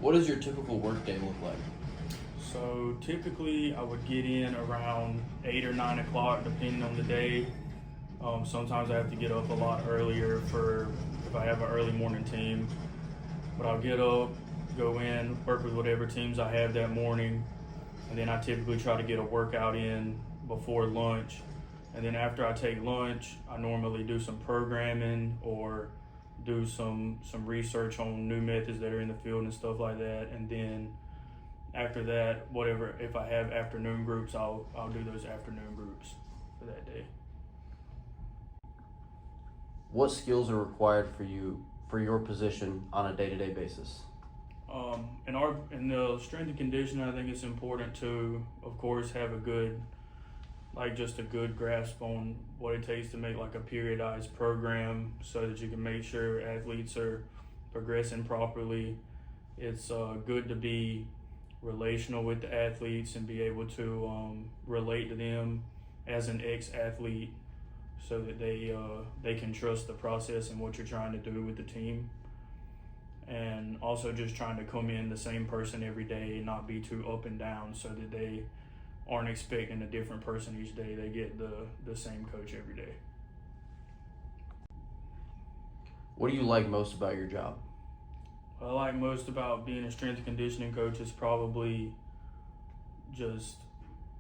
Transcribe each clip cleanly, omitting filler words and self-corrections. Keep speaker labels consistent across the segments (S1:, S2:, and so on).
S1: What does your typical work day look like?
S2: So typically I would get in around 8 or 9 o'clock depending on the day. Sometimes I have to get up a lot earlier for if I have an early morning team. But I'll get up, go in, work with whatever teams I have that morning, and then I typically try to get a workout in before lunch. And then after I take lunch, I normally do some programming or do some research on new methods that are in the field and stuff like that. And then after that, whatever, if I have afternoon groups, I'll do those afternoon groups for that day.
S1: What skills are required for your position on a day-to-day basis?
S2: In the strength and conditioning, I think it's important to, of course, have a good grasp on what it takes to make like a periodized program so that you can make sure athletes are progressing properly. It's good to be relational with the athletes and be able to relate to them as an ex-athlete so that they can trust the process and what you're trying to do with the team. And also just trying to come in the same person every day and not be too up and down so that they aren't expecting a different person each day. They get the same coach every day.
S1: What do you like most about your job?
S2: What I like most about being a strength and conditioning coach is probably just,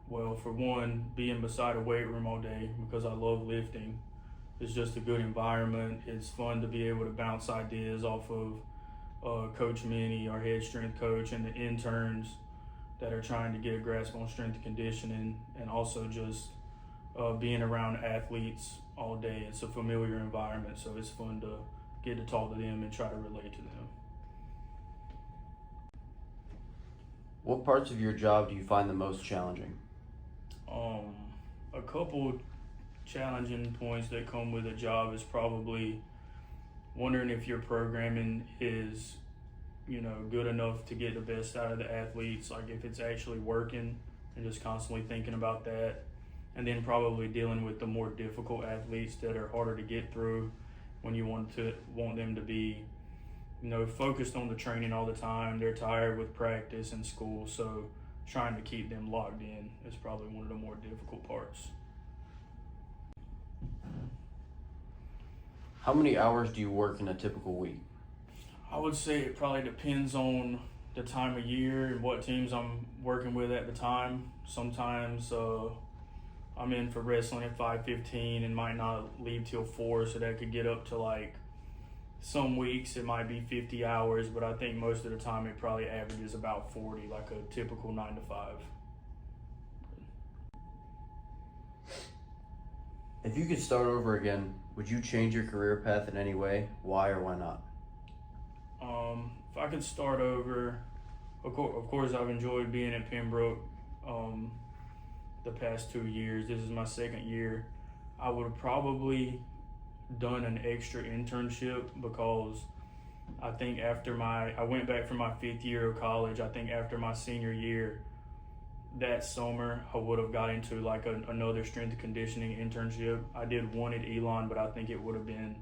S2: well, for one, being beside a weight room all day because I love lifting. It's just a good environment. It's fun to be able to bounce ideas off of Coach Minnie, our head strength coach, and the interns that are trying to get a grasp on strength and conditioning, and also just being around athletes all day. It's a familiar environment, so it's fun to get to talk to them and try to relate to them.
S1: What parts of your job do you find the most challenging?
S2: A couple challenging points that come with a job is probably wondering if your programming is, good enough to get the best out of the athletes, like if it's actually working, and just constantly thinking about that. And then probably dealing with the more difficult athletes that are harder to get through when you want them to be, focused on the training all the time. They're tired with practice and school, so trying to keep them locked in is probably one of the more difficult parts.
S1: How many hours do you work in a typical week?
S2: I would say it probably depends on the time of year and what teams I'm working with at the time. Sometimes I'm in for wrestling at 5:15 and might not leave till 4, so that could get up to like some weeks it might be 50 hours, but I think most of the time it probably averages about 40, like a typical 9 to 5.
S1: If you could start over again, would you change your career path in any way? Why or why not?
S2: If I could start over, of course I've enjoyed being at Pembroke the past 2 years. This is my second year. I would have probably done an extra internship because I think I went back for my 5th year of college. I think after my senior year, that summer I would have got into like another strength and conditioning internship. I did one at Elon, but I think it would have been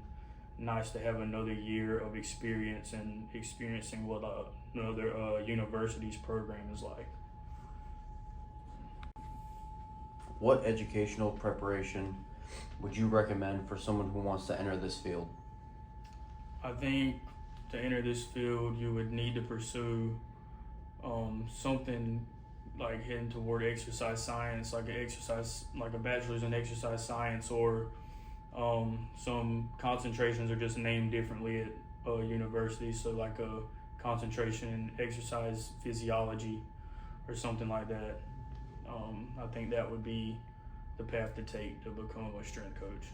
S2: nice to have another year of experience and experiencing what another university's program is like.
S1: What educational preparation would you recommend for someone who wants to enter this field?
S2: I think to enter this field, you would need to pursue something like heading toward exercise science, like a bachelor's in exercise science, or some concentrations are just named differently at universities. So like a concentration in exercise physiology or something like that. I think that would be the path to take to become a strength coach.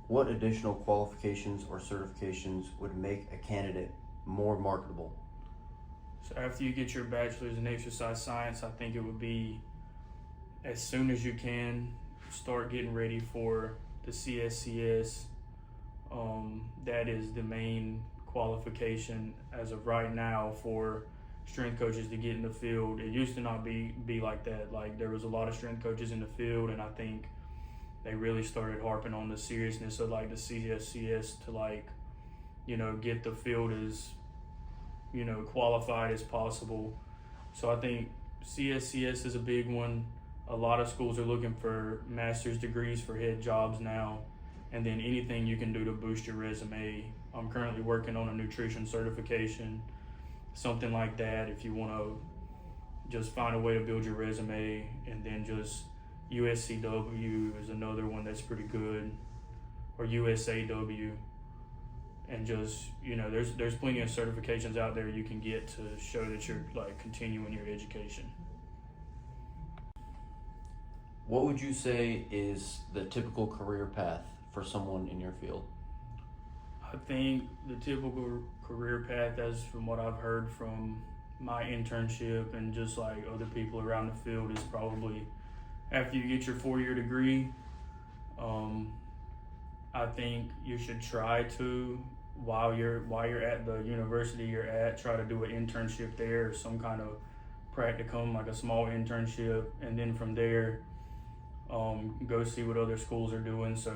S1: What additional qualifications or certifications would make a candidate more marketable?
S2: So after you get your bachelor's in exercise science, I think it would be as soon as you can start getting ready for the CSCS. That is the main qualification as of right now for strength coaches to get in the field. It used to not be like that. Like there was a lot of strength coaches in the field, and I think they really started harping on the seriousness of like the CSCS to like get the field as, qualified as possible. So I think CSCS is a big one. A lot of schools are looking for master's degrees for head jobs now, and then anything you can do to boost your resume. I'm currently working on a nutrition certification, something like that if you want to just find a way to build your resume. And then just USCW is another one that's pretty good, or USAW. And just, there's plenty of certifications out there you can get to show that you're like continuing your education.
S1: What would you say is the typical career path for someone in your field?
S2: I think the typical career path, as from what I've heard from my internship and just like other people around the field, is probably after you get your 4-year degree. I think you should try to, while you're at the university you're at, try to do an internship there or some kind of practicum, like a small internship, and then from there, go see what other schools are doing. So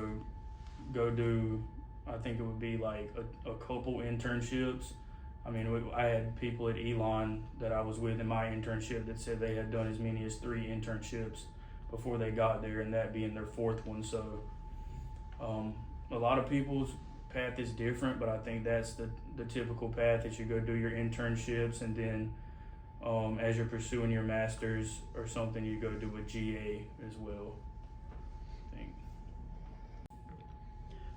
S2: go do, I think it would be like a couple internships. I mean, I had people at Elon that I was with in my internship that said they had done as many as 3 internships before they got there, and that being their 4th one. So a lot of people's path is different, but I think that's the typical path, that you go do your internships, and then as you're pursuing your master's or something, you go do a GA as well, I think.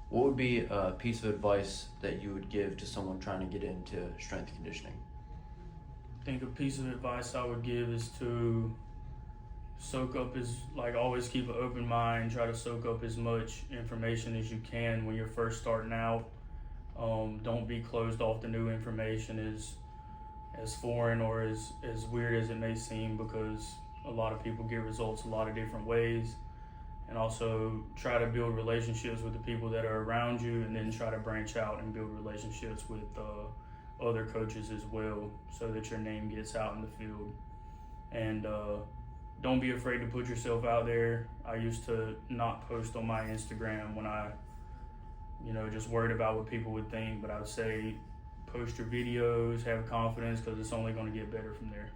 S1: What would be a piece of advice that you would give to someone trying to get into strength and conditioning?
S2: I think a piece of advice I would give is to always keep an open mind, try to soak up as much information as you can when you're first starting out. Don't be closed off to new information as foreign or as weird as it may seem, because a lot of people get results a lot of different ways. And also try to build relationships with the people that are around you, and then try to branch out and build relationships with other coaches as well, so that your name gets out in the field. And don't be afraid to put yourself out there. I used to not post on my Instagram when I, just worried about what people would think, but I would say post your videos, have confidence, because it's only going to get better from there.